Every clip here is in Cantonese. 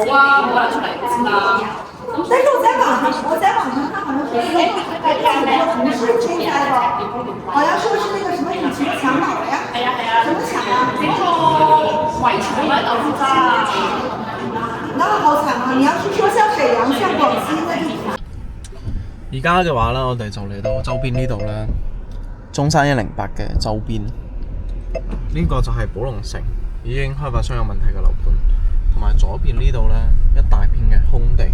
哇，我出来知道。但是我在网上看，好像是说不是住宅的，好像说是那个什么以前墙倒了呀，什么墙啊？呢個圍牆喺豆腐渣，那好慘啊！你要是說像沈陽、像廣西，那就而家嘅話呢，我哋就嚟到周邊呢度啦，中山108嘅周邊，呢個就係寶龍城已經開發商有問題嘅樓盤，同埋左邊呢度呢，一大片嘅空地，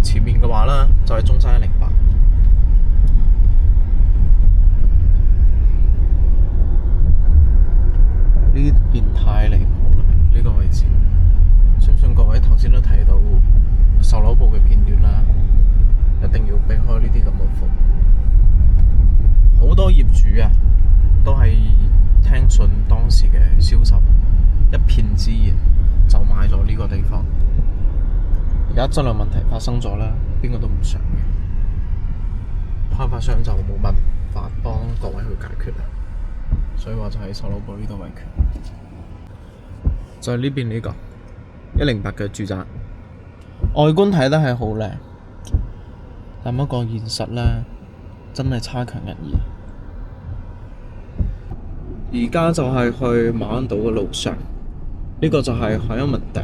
前面嘅話呢，就係中山108。呢邊太離譜啦！呢個位置，相信各位頭先都睇到售樓部嘅片段啦，一定要避開呢啲咁嘅貨。好多業主啊，都係聽信當時嘅銷售，一片之言就買咗呢個地方。而家質量問題發生咗啦，邊個都唔想嘅，開發商就冇辦法幫各位去解決啦。所以話就喺售樓部呢度維權，就係呢邊呢個108嘅住宅，外觀睇得係好靚，但不過現實呢，真係差強人意。而家就係去馬鞍島嘅路上，呢個就係海欣文頂，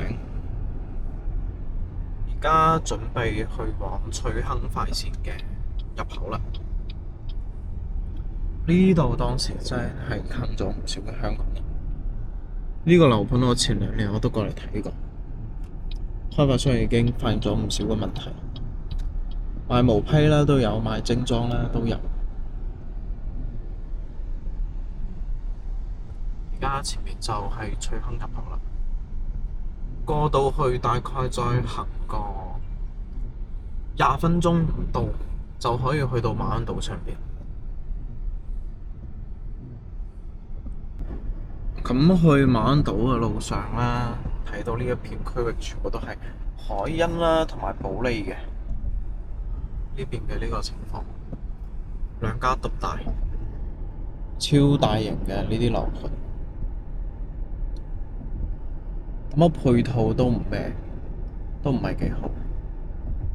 而家準備去往翠亨快線嘅入口啦。呢度當時真係坑咗唔少嘅香港人。呢個樓盤我前2年我都過嚟睇過，開發商已經發現咗唔少嘅問題，賣毛坯啦都有，賣精裝啦都有。而家前面就係翠亨入口啦，過到去大概再行個20分鐘唔到就可以去到馬鞍島上邊。咁去馬鞍島嘅路上啦，睇到呢一片區域全部都係海欣啦同埋保利嘅呢邊嘅呢個情況，兩家獨大，超大型嘅呢啲樓盤，咁配套都唔咩，都唔係幾好。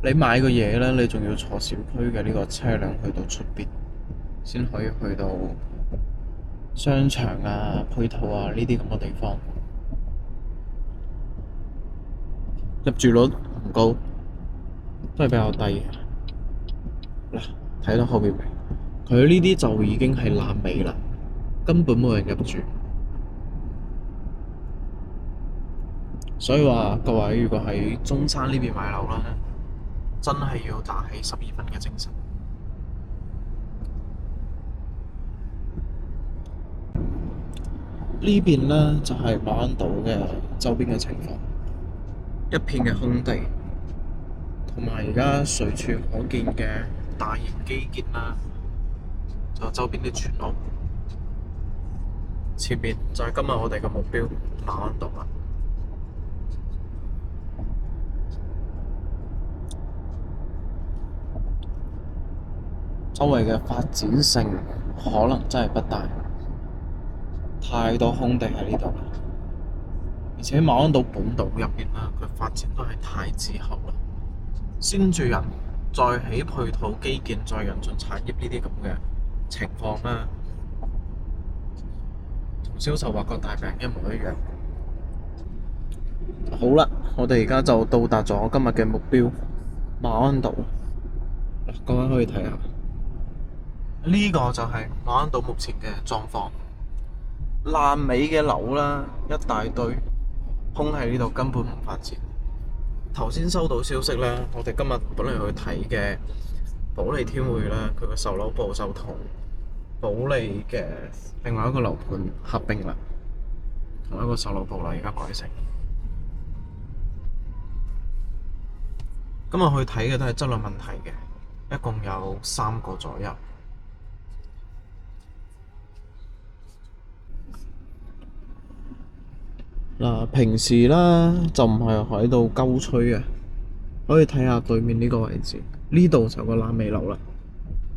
你買個嘢咧，你仲要坐小區嘅呢個車輛去到出邊，先可以去到商場啊、配套啊呢啲咁嘅地方，入住率唔高，都係比較低嘅。嗱，睇到後邊未？佢呢啲就已經係爛尾啦，根本冇人入住。所以話各位，如果喺中山呢邊買樓啦，真係要打起12分嘅精神。呢邊呢，就係馬鞍島嘅周邊嘅情況，一片嘅空地，同埋而家隨處可見嘅大型基建啦，就周邊啲村屋，前面就係今日我哋嘅目標馬鞍島啦。周圍嘅發展性可能真係不大。太多空地喺呢度啦，而且馬鞍島本島入邊啦，佢發展都係太滯後啦。先住人，再起配套基建，再引進產業呢啲咁嘅情況啦，同銷售畫個大餅一模一樣。好啦，我哋而家就到達咗今日嘅目標馬鞍島。各位可以睇下，呢個就係馬鞍島目前嘅狀況。爛尾嘅樓啦，一大堆，空喺呢度根本唔發展。頭先收到消息啦，我哋今日本嚟去睇嘅保利天匯啦，佢個售樓部就同保利嘅另外一個樓盤合併啦，同一個售樓部啦，而家改成。今日去睇嘅都係質量問題嘅，一共有3個左右。嗱，平時啦就唔係喺度鳩吹嘅，可以睇下對面呢個位置，呢度就有個爛尾樓啦，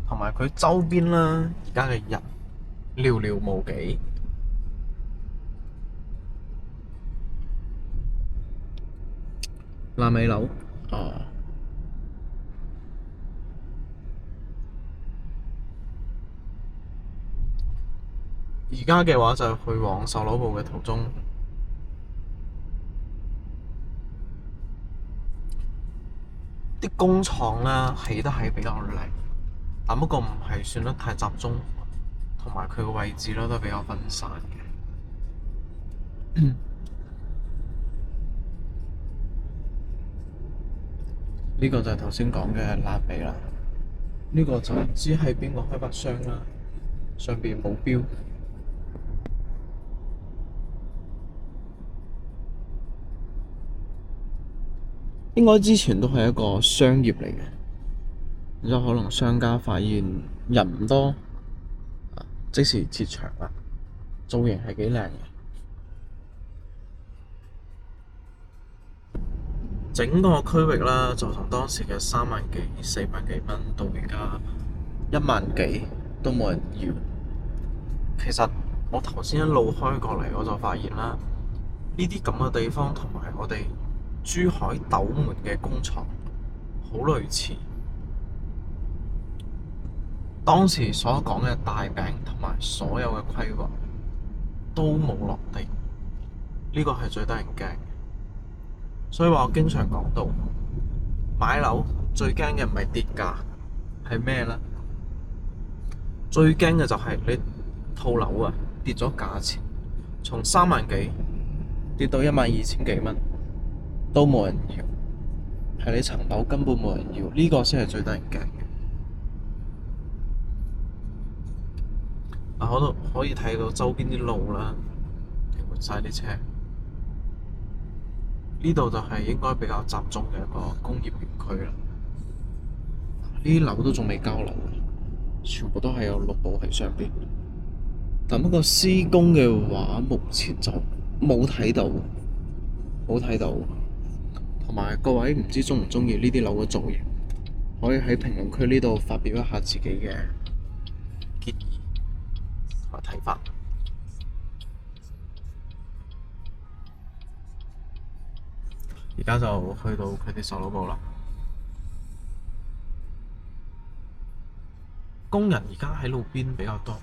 同埋佢周邊啦，而家嘅人寥寥無幾。爛尾樓。哦。而家嘅話就去往售樓部嘅途中，啲工廠啦起得係比較靚，但不過唔係算得太集中，同埋佢個位置咧都比較分散嘅。呢個就係頭先講嘅爛尾啦。呢個就唔知係邊個開發商啦，上邊冇標。應該之前都係一個商業嚟嘅，然之後可能商家發現人唔多，即時撤場啦。造型係幾靚嘅，整個區域啦就從當時嘅3萬幾、4萬幾蚊到而家1萬幾都冇人要。其實我頭先一路開過嚟，我就發現啦，呢啲咁嘅地方同埋我哋珠海斗門嘅工廠好類似。當時所講嘅大餅同埋所有嘅規劃都冇落地，呢個係最得人驚嘅。所以話我經常講到，買樓最驚嘅唔係跌價，係咩呢？最驚嘅就係你套樓啊跌咗價錢，從3萬幾跌到12000幾蚊，都冇人要，係你層樓根本冇人要，呢個先係最得人驚嘅。我度可以睇到周邊啲路啦，停滿晒啲車。呢度就係應該比較集中嘅一個工業園區啦。呢啲樓都仲未交樓，全部都係有綠布喺上邊。但不過施工嘅話，目前就冇睇到，同埋各位唔知鍾唔鍾意呢啲樓嘅造型，可以喺評論區呢度發表一下自己嘅建議同埋睇法。而家就去到佢哋售樓部啦。工人而家喺路邊比較多。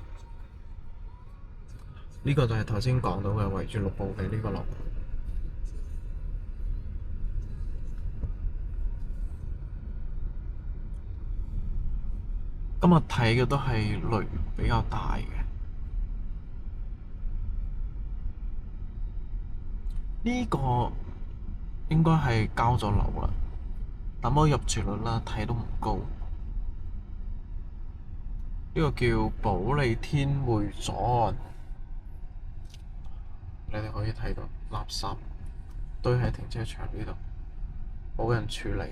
呢個就係頭先講到嘅圍住綠布嘅呢個樓。今日睇嘅都係雷比較大嘅。呢個應該係交咗樓啦，但我入住率啦睇都唔高。呢個叫保利天匯左岸，你哋可以睇到垃圾堆喺停車場呢度，冇人處理。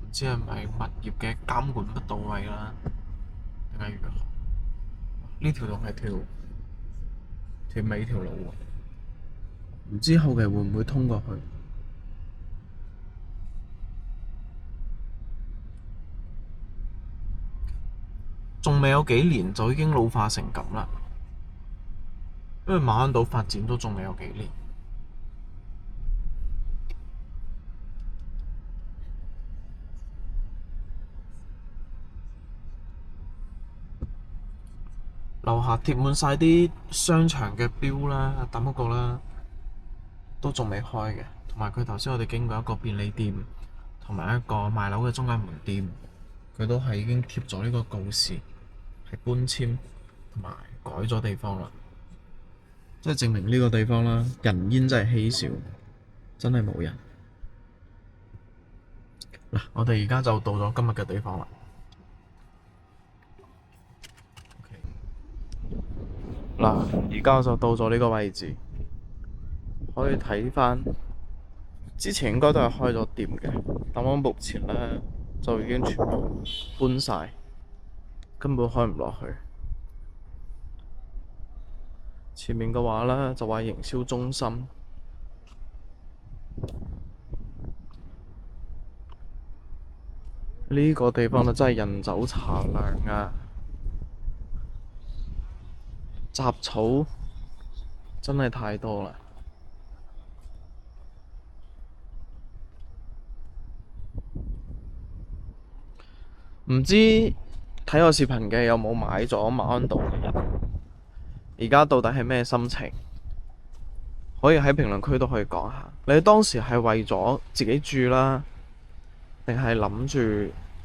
唔知係咪物業嘅監管不到位啦，定係如何？呢條仲係條尾條路喎，唔知後期會唔會通過去？仲未有幾年就已經老化成咁啦，因為馬鞍島發展都仲未有幾年。樓下貼滿晒啲商場嘅標啦，但不過啦都仲未開嘅。同埋佢頭先我哋經過一個便利店，同埋一個賣樓嘅中間門店，佢都係已經貼咗呢個告示，係搬遷同埋改咗地方啦。即係證明呢個地方啦，人煙真係稀少，真係冇人。嗱，我哋而家就到咗今日嘅地方啦。嗱，而家就到咗呢個位置，可以睇翻之前應該都係開咗店嘅，但我目前呢，就已經全部搬晒，根本開唔落去。前面嘅話呢，就話營銷中心，呢個地方呢，真係人走茶涼啊！雜草真係太多啦。唔知睇我視頻嘅有冇買咗馬鞍島嘅人？而家到底係咩心情？可以喺評論區都可以講下。你當時係為咗自己住啦，定係諗住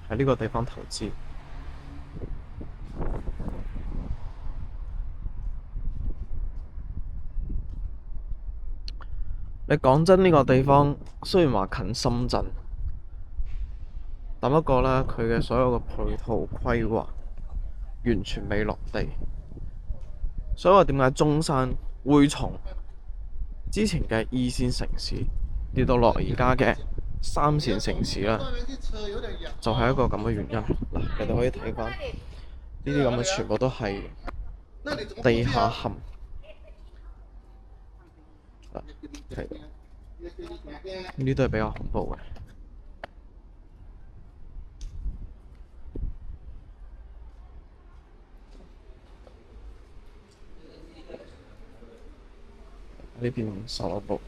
喺呢個地方投資？你講真，呢個地方雖然話近深圳，但不過呢，佢嘅所有嘅配套規劃完全未落地。所以話點解中山會從之前嘅二線城市跌到落而家嘅三線城市啦，就係一個咁嘅原因。嗱，你哋可以睇翻呢啲咁嘅，全部都係地下陷。睇到呢啲都係比較恐怖嘅。呢邊售樓部。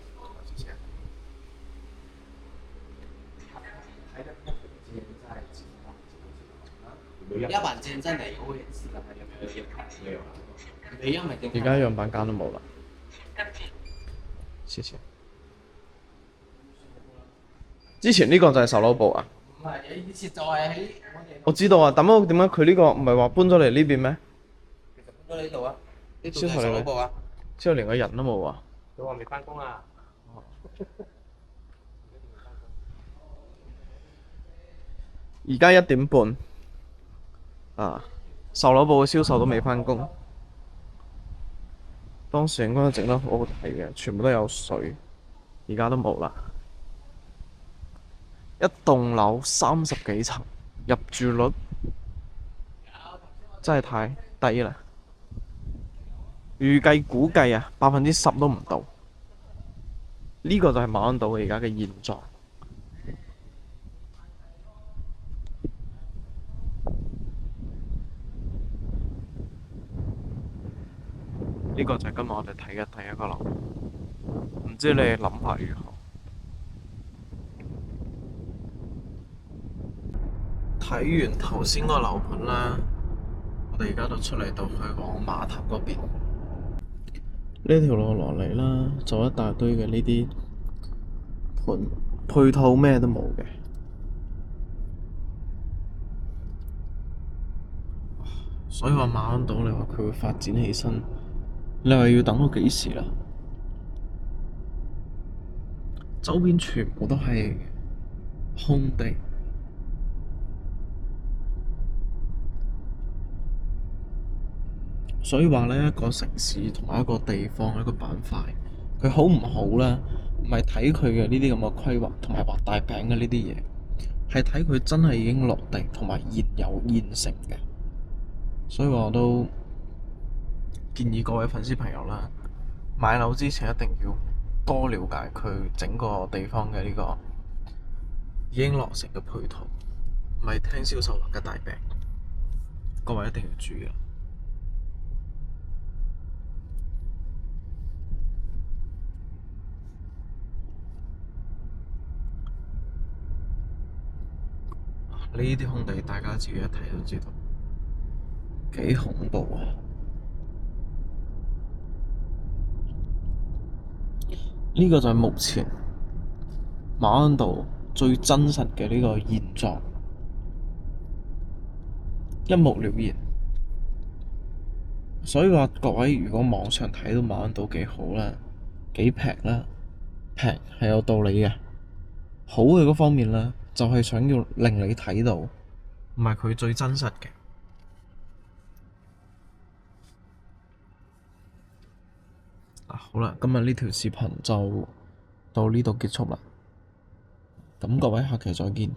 樣板間在哪一個位置啊？你樣板間而家樣板間都冇啦。謝謝。之前呢個就係售樓部啊？唔係，以前就係喺我知道啊，但係點解佢呢個唔係話搬咗嚟呢邊咩？其實搬咗呢度啊，呢度就係售樓部啊。之後連個人都冇啊！佢話未翻工啊。而家1點半，售樓部嘅銷售都未返工。當時應該整得好好睇嘅，全部都有水，而家都冇啦。一棟樓30幾層，入住率真係太低啦。估計啊，10%都唔到。呢個就係馬鞍島而家嘅現狀。呢個就係今日我哋睇嘅第一個樓，唔知你哋諗法如何？睇完頭先個樓盤啦，我哋而家就出嚟到去往碼頭嗰邊。呢條路落嚟啦，就一大堆嘅呢啲盤，配套咩都冇嘅。所以話馬鞍島，你話佢會發展起身，你話要等到幾時啦？周邊全部都係空地，所以話呢，一個城市同埋一個地方一個板塊，佢好唔好呢？唔係睇佢嘅呢啲咁嘅規劃同埋畫大餅嘅呢啲嘢，係睇佢真係已經落地同埋現有現成嘅。所以話我都建議各位粉絲朋友啦，買樓之前一定要多了解佢整個地方嘅呢個已經落成嘅配套，唔係聽銷售畫嘅大餅。各位一定要注意啦！呢啲空地大家自己一睇就知道幾恐怖啊！呢個就係目前馬鞍島最真實嘅呢個現狀，一目了然。所以話各位如果網上睇到馬鞍島幾好啦，幾平啦，平係有道理嘅。好嘅嗰方面啦，就係想要令你睇到，唔係佢最真實嘅。好啦，今日呢條視頻就到呢度結束啦。咁各位下期再見。